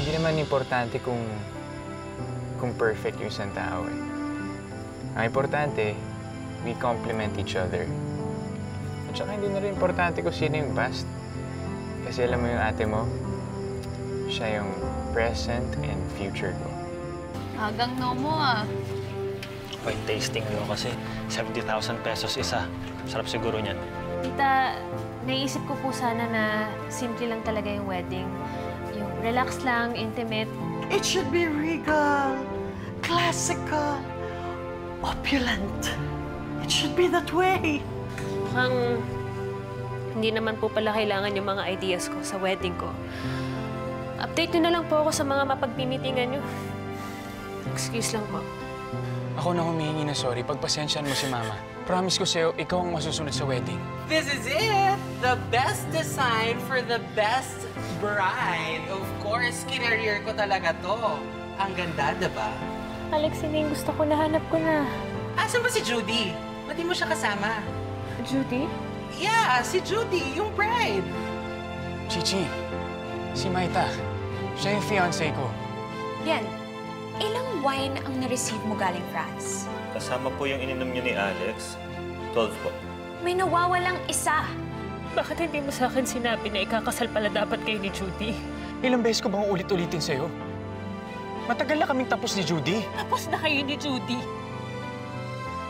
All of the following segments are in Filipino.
Hindi naman importante kung perfect yung isang tao eh. Ang importante, we complement each other. At saka hindi na rin importante kung sino yung best. Kasi alam mo yung ate mo, siya yung present and future ko. Agang no mo ah. Wine tasting ano kasi, 70,000 pesos isa. Sarap siguro niyan. Tita, naisip ko po sana na simple lang talaga yung wedding. Yung relax lang, intimate. It should be regal, classical, opulent. It should be that way. Mukhang hindi naman po pala kailangan yung mga ideas ko sa wedding ko. Update nyo na lang po ako sa mga mapagmimitingan nyo. Excuse lang po. Ako na humihingi na sorry. Pagpasensyahan mo si Mama. Promise ko sa'yo, ikaw ang masusunod sa wedding. This is it! The best design for the best bride. Of course, kinareer ko talaga to. Ang ganda, diba? Alex, yun yung gusto ko, nahanap ko na. Asan ba si Judy? Ba't di mo siya kasama? Judy? Yeah, si Judy, yung bride. Chichi, si Maita. Siya yung fiancé ko. Yan. Ilang wine ang na-receive mo galing France? Kasama po yung ininom niyo ni Alex. 12 po. May nawawalang isa. Bakit hindi mo sa akin sinabi na ikakasal pala dapat kayo ni Judy? Ilang beses ko bang ulit-ulitin sa'yo? Matagal na kaming tapos ni Judy. Tapos na kayo ni Judy.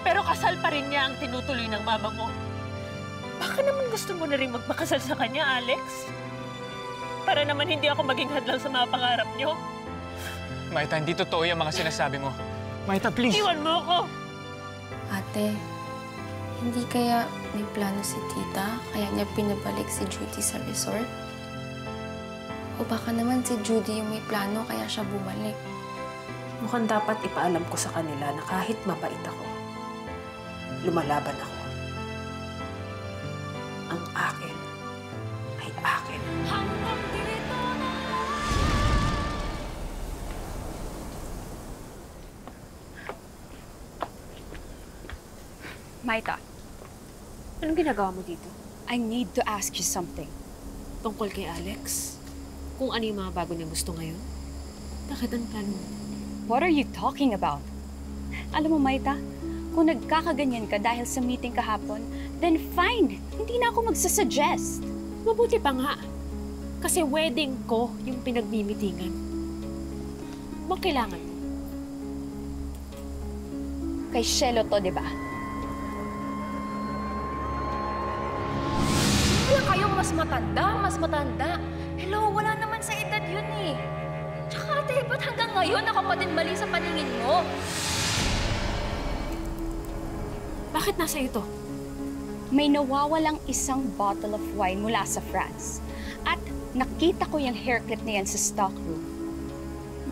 Pero kasal pa rin niya ang tinutuloy ng mama mo. Baka naman gusto mo na rin magpakasal sa kanya, Alex? Para naman hindi ako maging hadlang sa mga pangarap niyo. Maita, hindi totoo yung mga sinasabi mo. Maita, please! Iwan mo ako! Ate, hindi kaya may plano si tita, kaya niya pinabalik si Judy sa resort? O baka naman si Judy yung may plano, kaya siya bumalik? Mukhang dapat ipaalam ko sa kanila na kahit mabait ako, lumalaban ako. Ang akin ay akin. Maita, Anong ginagawa mo dito? I need to ask you something. Tungkol kay Alex? Kung ano yung mga bago niya gusto ngayon? Bakit ang plano mo? What are you talking about? Alam mo, Maita, kung nagkakaganyan ka dahil sa meeting kahapon, then fine. Hindi na ako magsasuggest. Mabuti pa nga. Kasi wedding ko yung pinagmimitingan. Bang kailangan mo? Kay Shelo to, di ba? Kaya kayong mas matanda. Hello, wala naman sa edad yun eh. Tsaka ate, ba't hanggang ngayon ako pa din mali sa paningin mo? Bakit nasa ito? May nawawalang isang bottle of wine mula sa France. At nakita ko yung hair clip na yan sa stockroom.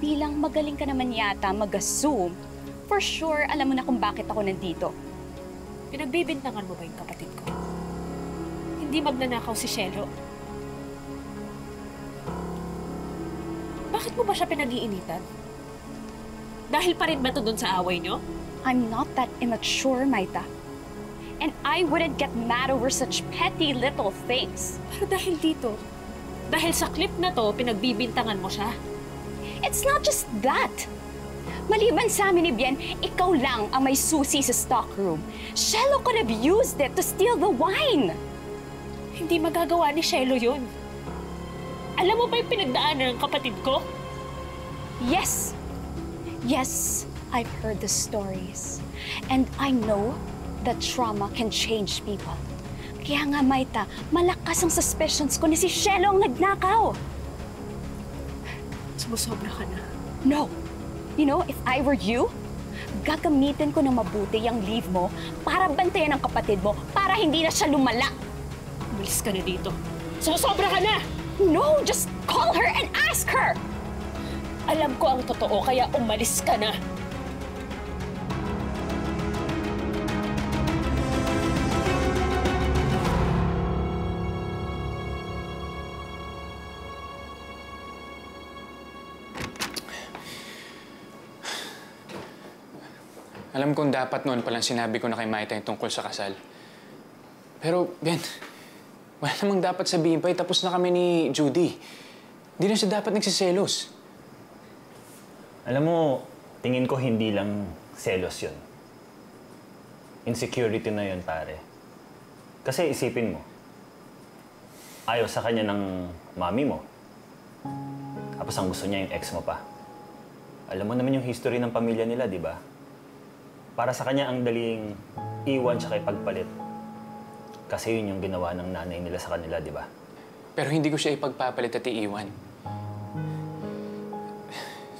Bilang magaling ka naman yata mag-assume, for sure, alam mo na kung bakit ako nandito. Pinagbibintangan mo ba yung kapatid ko? Hindi magnanakaw si Shelo. Bakit mo ba siya pinag-iinitan? Dahil pa rin ba ito dun sa away niyo? I'm not that immature, Maita. And I wouldn't get mad over such petty little things. Pero dahil dito, dahil sa clip na to, pinagbibintangan mo siya. It's not just that. Maliban sa amin ni Bien, ikaw lang ang may susi sa stockroom. Shelo could have used it to steal the wine. Hindi magagawa ni Shelo yun. Alam mo ba yung pinagdaanan ng kapatid ko? Yes. Yes, I've heard the stories. And I know that trauma can change people. Kaya nga, Maita, malakas ang suspicions ko na si Shelo ang nagnakaw. Sumusobra ka na. No. You know, if I were you, gagamitin ko ng mabuti yung leave mo para bantayan ang kapatid mo para hindi na siya lumala. Umalis ka na dito. Sumusobra ka na! No, just call her and ask her! Alam ko ang totoo, kaya umalis ka na. Alam kong dapat noon palang sinabi ko na kay Maita yung tungkol sa kasal. Pero, Ben, wala namang dapat sabihin pa. Tapos na kami ni Judy. Hindi na siya dapat nagsiselos. Alam mo, tingin ko hindi lang selos yun. Insecurity na yun, pare. Kasi isipin mo, ayaw sa kanya ng mami mo. Tapos ang gusto niya yung ex mo pa. Alam mo naman yung history ng pamilya nila, di ba? Para sa kanya ang daling iwan tsaka ipagpalit. Kasi yun yung ginawa ng nanay nila sa kanila, di ba? Pero hindi ko siya ipagpapalit at iiwan.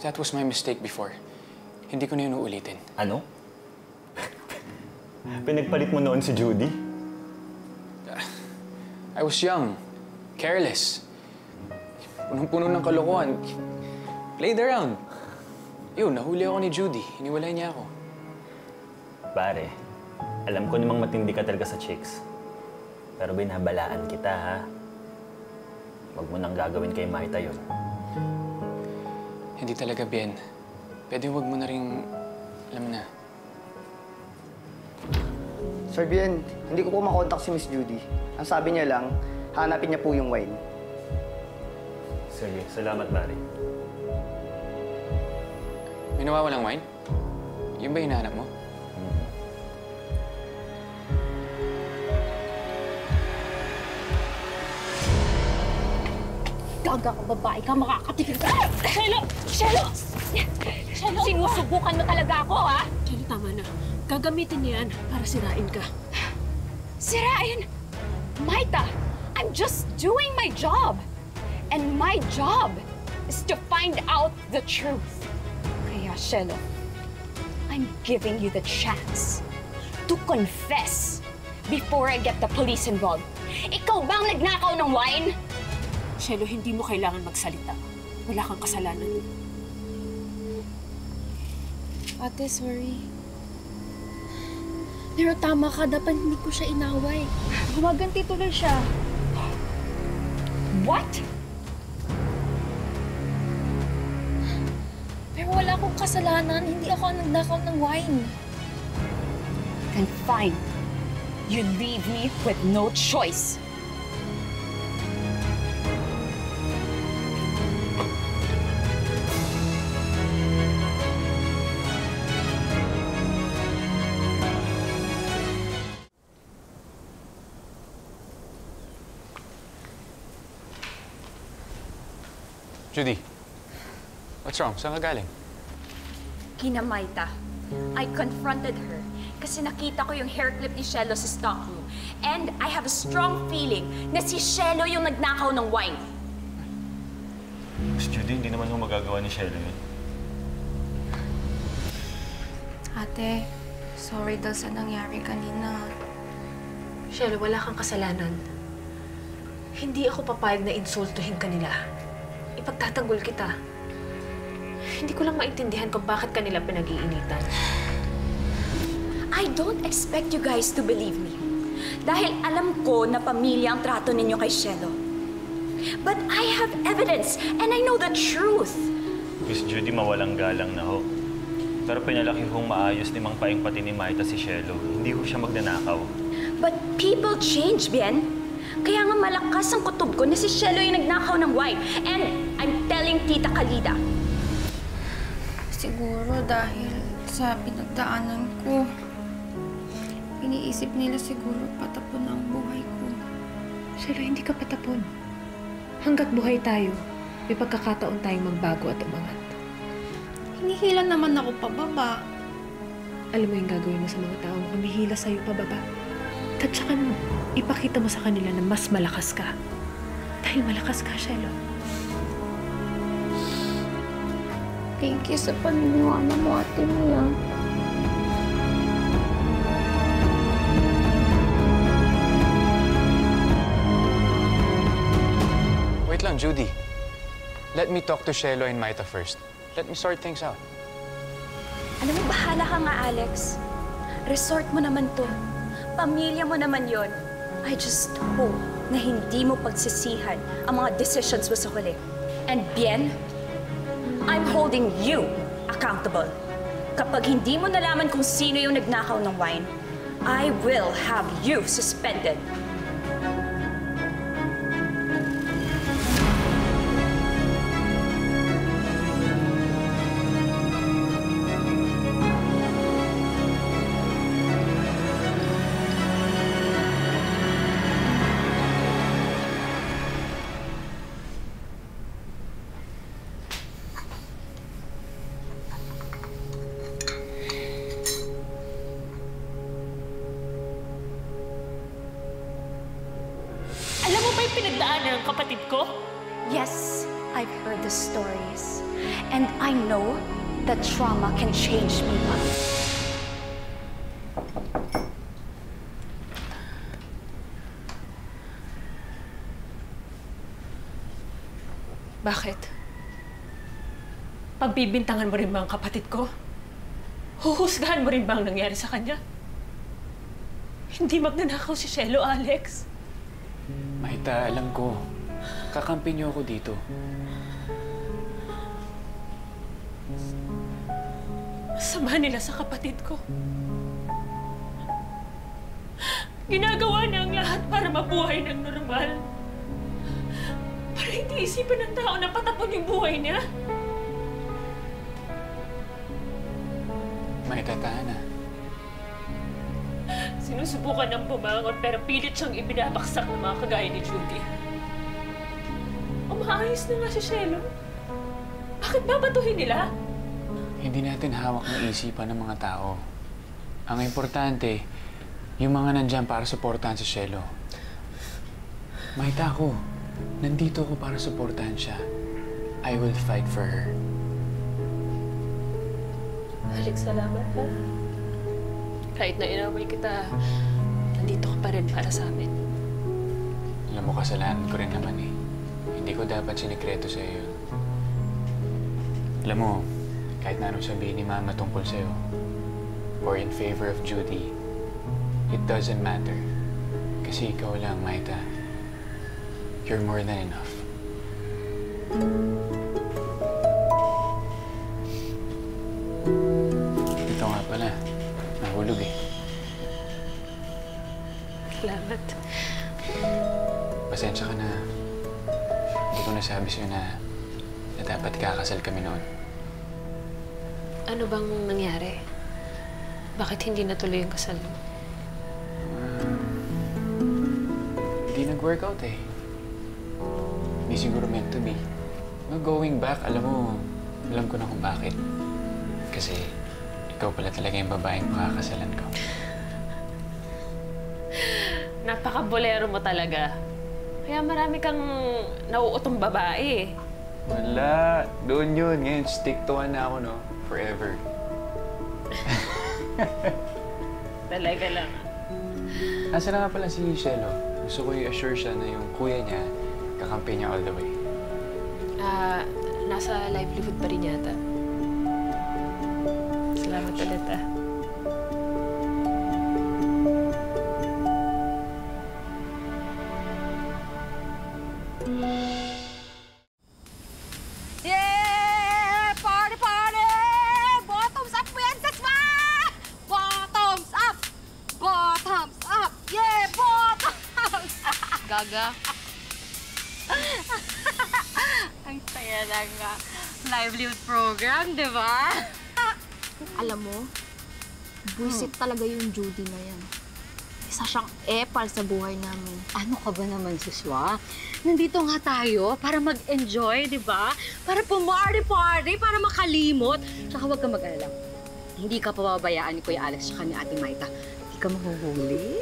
That was my mistake before. Hindi ko na yun uulitin. Ano? Pinagpalit mo noon si Judy? I was young, careless, punong-puno ng kalokohan. Played around. Yun, nahuli ako ni Judy. Iniwalay niya ako. Pare, alam ko namang matindi ka talaga sa chicks. Pero binabalaan kita, ha? Huwag mo nang gagawin kay Maita yun. Hindi talaga, Ben. Pwede huwag mo na rin, alam na. Sir Bien, hindi ko po makontak si Miss Judy. Ang sabi niya lang, hanapin niya po yung wine. Sige, salamat, pare. May nawawalang wine? Yun ba hinahanap mo? Gaga ka, babae ka, makakatikim ka. Shelo! Shelo! Shelo! Sinusubukan mo talaga ako, ha? Shelo, tama na. Gagamitin niya yan para sirain ka. Sirain? Maita, I'm just doing my job. And my job is to find out the truth. Kaya, Shelo, I'm giving you the chance to confess before I get the police involved. Ikaw bang nagnakaw ng wine? Shelo, hindi mo kailangan magsalita. Wala kang kasalanan. Ate, sorry. Pero tama ka, dapat hindi ko siya inaway. Gumaganti tuloy siya. What? Pero wala akong kasalanan. Hindi ako nagnakaw ng wine. Then fine. You leave me with no choice. Judy, what's wrong? Saan ka galing? Kina Maita, I confronted her kasi nakita ko yung hair clip ni Shelo sa stock room. And I have a strong feeling na si Shelo yung nagnakaw ng wine. Miss Judy, hindi naman mo magagawa ni Shelo yun. Ate, sorry daw sa nangyari kanina. Shelo, wala kang kasalanan. Hindi ako papayag na insultuhin ka nila. Ipagtatanggol kita. Hindi ko lang maintindihan kung bakit kanila pinag-iinitan. I don't expect you guys to believe me. Dahil alam ko na pamilya ang trato ninyo kay Shelo. But I have evidence and I know the truth. Miss Judy, mawalang galang na ho. Pero pinalaki hong maayos ni Mang Paing pati ni Maita si Shelo. Hindi ho siya magnanakaw. But people change, Bien. Kaya nga malakas ang kutob ko na si Shelo yung nagnakaw ng wine. And I'm telling Tita Kalida. Siguro dahil sa pinagdaanan ko, iniisip nila siguro patapon ang buhay ko. Shelo, hindi ka patapon. Hanggat buhay tayo, may pagkakataon tayong magbago at umangat. Hinihila naman ako pababa. Alam mo yung gagawin mo sa mga taong humihila sa'yo pababa? Tatsakan mo. Ipakita mo sa kanila na mas malakas ka. Dahil malakas ka, Shelo. Thank you sa paniniwala mo, Ate Mia. Wait lang, Judy. Let me talk to Shelo and Maita first. Let me sort things out. Alam mo, bahala ka nga, Alex. Resort mo naman to. Pamilya mo naman yon. I just hope na hindi mo pagsisihan ang mga decisions mo sa huli. And Bien, I'm holding you accountable. Kapag hindi mo nalaman kung sino yung nagnakaw ng wine, I will have you suspended. Alam mo ba yung pinagdaanan ng kapatid ko? Yes, I've heard the stories. And I know that trauma can change people. Bakit? Pagbibintangan mo rin ba ang kapatid ko? Huhusgahan mo rin ba ang nangyari sa kanya? Hindi magnanakaw si Cielo, Alex. Mahita, alam ko. Kakampi niyo ako dito. Masama nila sa kapatid ko. Ginagawa niya ang lahat para mabuhay ng normal. Para hindi isipan ng tao na patapon yung buhay niya. Mahita, tahan na. Sinusubukan ng bumangon pero pilit siyang ibinabaksak ng mga kagaya ni Judy. Umaayos na nga si Cielo. Bakit babatuhin nila? Hindi natin hawak ng isipan ng mga tao. Ang importante, yung mga nandyan para suportahan si Cielo. Mahita ako. Nandito ako para suportahan siya. I will fight for her. Alex, salamat ha. Kahit na inaway kita, nandito ka pa rin para sa amin. Alam mo, kasalanan ko rin naman eh. Hindi ko dapat sinikreto sa'yo yun. Alam mo, kahit na anong sabihin ni Mama tungkol sa'yo, or in favor of Judy, it doesn't matter. Kasi ikaw lang, Mahita. You're more than enough. Ito nga pala. Nahulog eh. Salamat. Pasensya ka na. Hindi ko nasabi sa'yo na dapat kakasal kami noon. Ano bang nangyari? Bakit hindi natuloy yung kasal mo? Hindi nag-workout eh. Hindi siguro meant to be. No, going back, alam ko na kung bakit. Kasi ikaw pala talaga yung babaeng makakasalan ko. Napaka-bolero mo talaga. Kaya marami kang nauutong babae. Wala. Doon yun. Ngayon, stick to one na ako, no? Forever. Talaga lang. Asa na nga pala si Cielo? Gusto ko i-assure siya na yung kuya niya, kakampi niya all the way. Nasa livelihood pa rin yata. Salamat ulit ah. Yeah! Party, party! Bottoms up, princess ma! Bottoms up! Bottoms up! Yeah! Bottoms up! Gaga. Ang saya lang nga. Livelihood program, di ba? Alam mo, buisit talaga yung Judy na yan. Isa siyang epal sa buhay namin. Ano ka ba naman, Suswa? Nandito nga tayo para mag-enjoy, di ba? Para pumarty-party, para makalimot. Tsaka huwag ka mag-alala. Hindi ka pababayaan ni Kuya Alex tsaka ni Ate Maita. Hindi ka mahuhuli.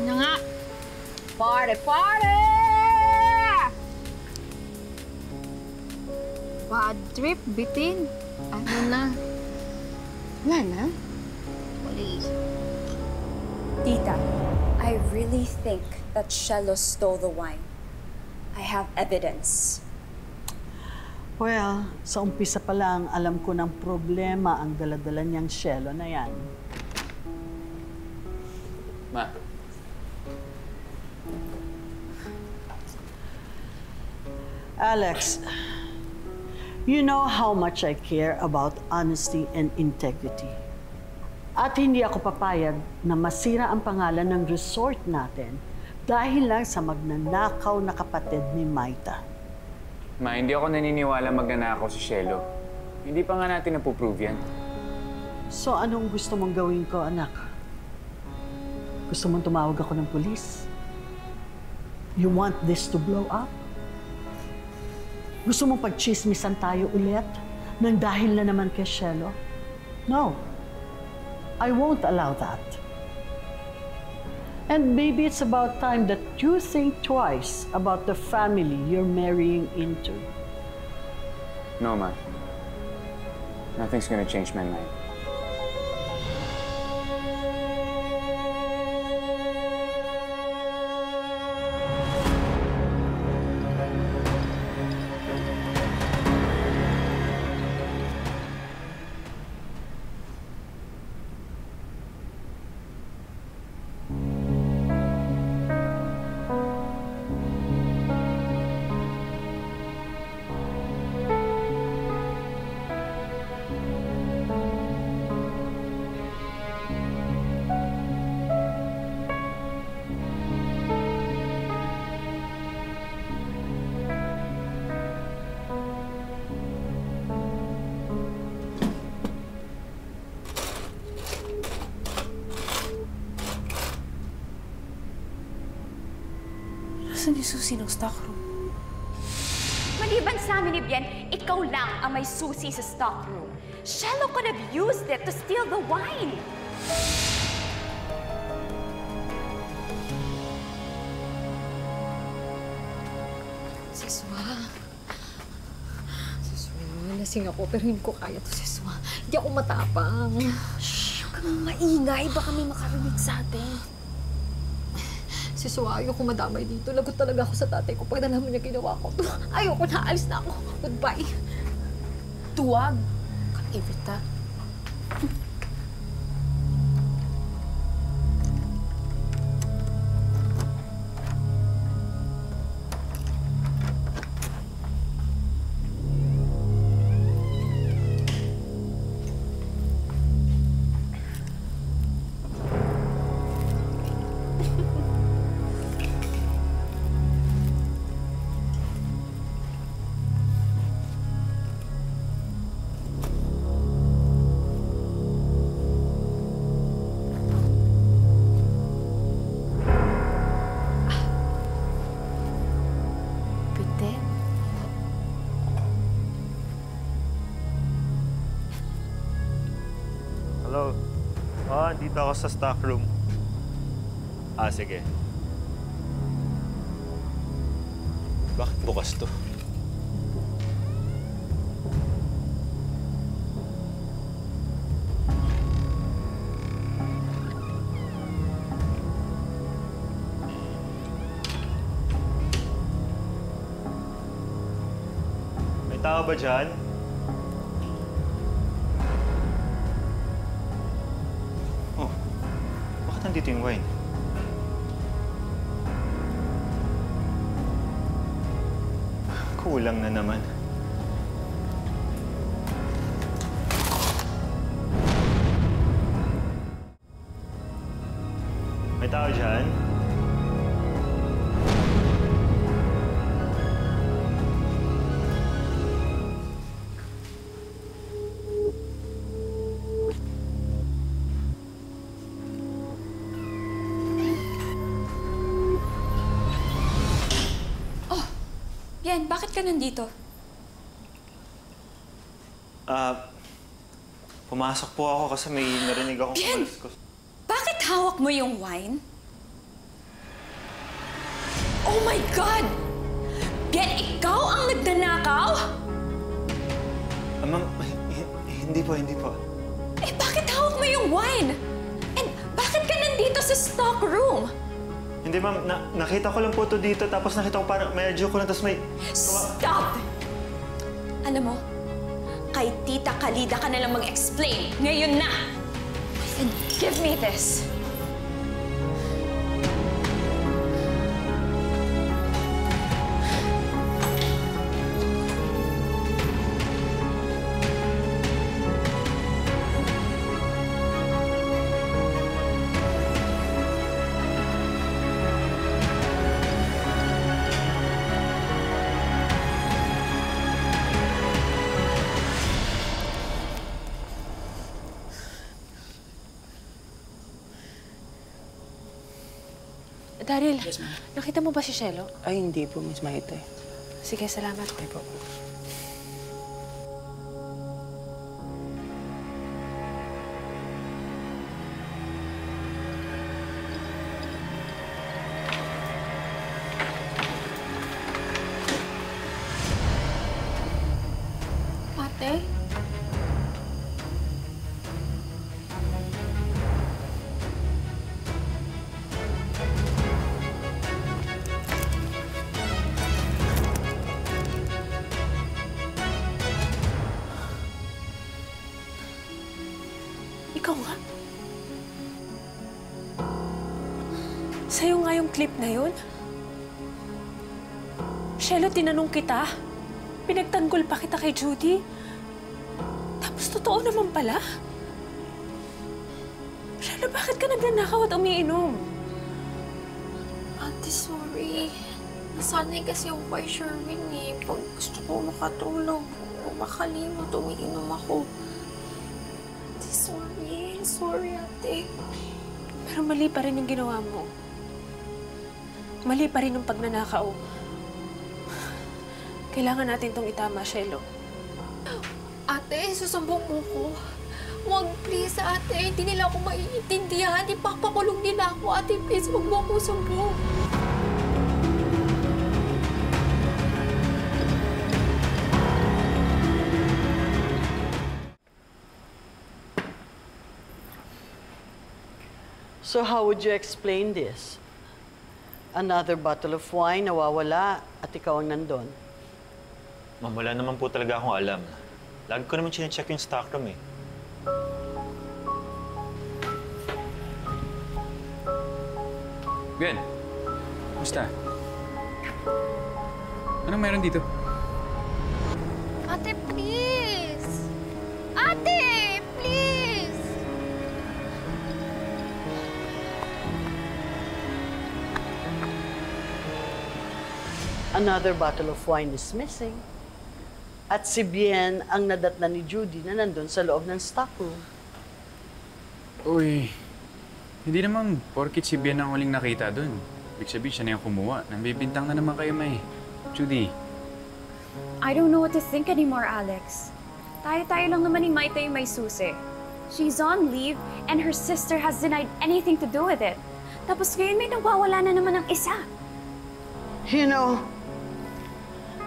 Ano nga? Party-party! Bad trip, bitin. Ano na? Wala na? Please. Tita, I really think that Cielo stole the wine. I have evidence. Well, sa umpisa pa lang, alam ko ng problema ang daladala niyang Cielo na yan. Ma. Alex, You know how much I care about honesty and integrity. At hindi ako papayag na masira ang pangalan ng resort natin dahil lang sa magnanakaw na kapatid ni Maita. Ma, hindi ako naniniwala magnanakaw si Shelo. Hindi pa nga natin napuprove yan. So anong gusto mong gawin ko, anak? Gusto mong tumawag ako ng pulis? You want this to blow up? Gusto mong pagchismisan tayo ulit nang dahil na naman kay Shelo? No. I won't allow that. And maybe it's about time that you think twice about the family you're marrying into. No, Ma. Nothing's gonna change my mind. Nasaan yung susi ng stockroom? Maliban sa amin ni Bien, ikaw lang ang may susi sa stockroom. Shelo could have used it to steal the wine. Siswa. Lasing ako pero hindi ko kaya to, Siswa. Hindi ako matapang. Shh! Huwag kang maingay. Baka may makarinig sa atin. Siswa, ayoko madamay dito. Lagot talaga ako sa tatay ko pag nalaman niya ginawa ko to. Ayoko na, alis na ako. Goodbye. Tuwag! Evita. Hello? Dito ako sa stockroom. Sige. Bakit bukas to? May tao ba dyan? Nandito yung wine. Kulang na naman. May tao dyan? Bien, bakit ka nandito? Pumasok po ako kasi may narinig akong Bien! Bakit hawak mo yung wine? Oh my God! Bien, ikaw ang nagnanakaw? Ma'am, hindi po. Eh, bakit hawak mo yung wine? And bakit ka nandito sa stockroom? Hindi, ma'am. Nakita ko lang po ito dito, tapos nakita ko parang medyo ko lang, tapos may... Stop! Alam mo, kay Tita Kalida ka nalang mag-explain. Ngayon na! And give me this. Daryl, nakita mo ba si Shelo? Ay, hindi po, Miss Mahita. Sige, salamat. Okay po. Ate? Ikaw nga? Sa'yo nga yung clip na yun? Shelo, tinanong kita. Pinagtanggol pa kita kay Judy. Tapos totoo naman pala. Shelo, bakit ka nagnanakaw at umiinom? Ate, sorry. Nasanay kasi ako kay Sherwin eh. Pag gusto ko makatulog o makalimot, umiinom ako. Ate, sorry. Sorry, ate. Pero mali pa rin yung ginawa mo. Mali pa rin yung pagnanakaw. Kailangan natin itong itama, Shelo. Ate, susumbong mo ko. Huwag, please, ate. Hindi nila ako maiintindihan. Ipapakulong nila ako. Ate, please, huwag mo ako sumbong. So how would you explain this? Another bottle of wine nawawala at ikaw ang nandun. Ma'am, wala naman po talaga akong alam. Lagi ko naman chinecheck yung stockroom eh. Gwen, kumusta? Anong meron dito? Ate, please! Ate, please! Another bottle of wine is missing. At si Bien ang nadatna ni Judy na nandun sa loob ng stockroom. Uy, hindi naman porkit si Bien ang huling nakita dun. Ibig sabihin siya na yung kumuha. Nambibintang na naman kayo, May. Judy. I don't know what to think anymore, Alex. Tayo-tayo lang naman ni Maita yung may susi. She's on leave and her sister has denied anything to do with it. Tapos ngayon may nawawala na naman ng isa. You know,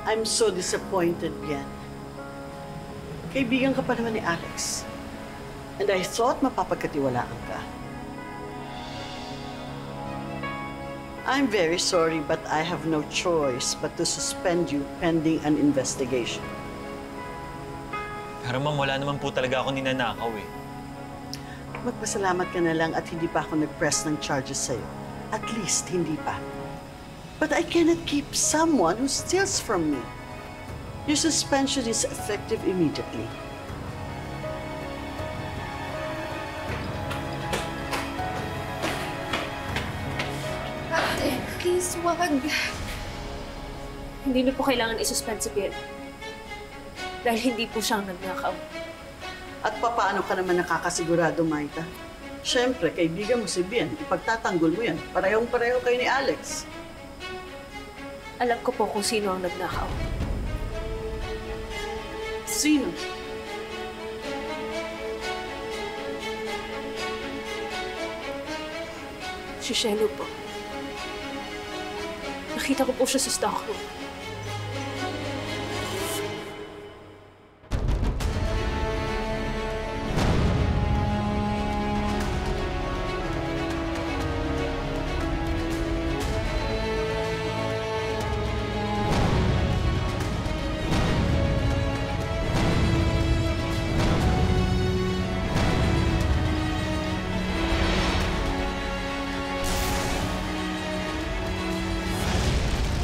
I'm so disappointed, Bien. Kaibigan ka pa naman ni Alex. And I thought mapapagkatiwalaan ka. I'm very sorry, but I have no choice but to suspend you pending an investigation. Pero ma'am, wala naman po talaga ako ninanakaw eh. Magpasalamat ka na lang at hindi pa ako nag-press ng charges sa'yo. At least, hindi pa. But I cannot keep someone who steals from me. Your suspension is effective immediately. Ate, please, wag. Hindi niyo po kailangan isuspend si Bien. Dahil hindi po siyang nagnakaw. At papaano ka naman nakakasigurado, Maita? Siyempre, kaibigan mo si Bien. Ipagtatanggol mo yan. Parehong-pareho kayo ni Alex. Alam ko po kung sino ang nagnakaw. Sino? Si Shelo po. Nakita ko po siya sa stockroom.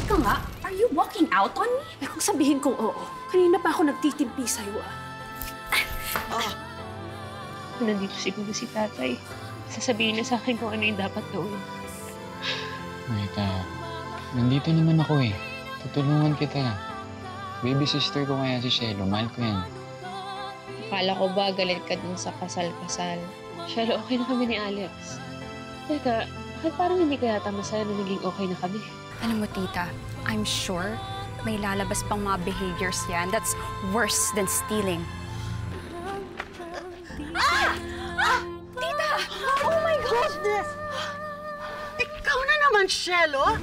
Ikaw nga, are you walking out on me? Eh kung sabihin kong oo, kanina pa ako nagtitimpi sa'yo ah. Nandito siguro si tatay. Sasabihin niya sa akin kung ano yung dapat gawin. Maita, nandito naman ako eh. Tutulungan kita. Baby sister ko kaya si Shelo. Mahal ko yan. Akala ko ba galit ka dun sa kasal-kasal? Shelo, okay na kami ni Alex. Teka, Bakit parang hindi kaya masaya na naging okay na kami? Alam mo, tita, I'm sure may lalabas pang mga behaviors yan that's worse than stealing. Tita! Oh my goodness! Ikaw na naman, Shelo!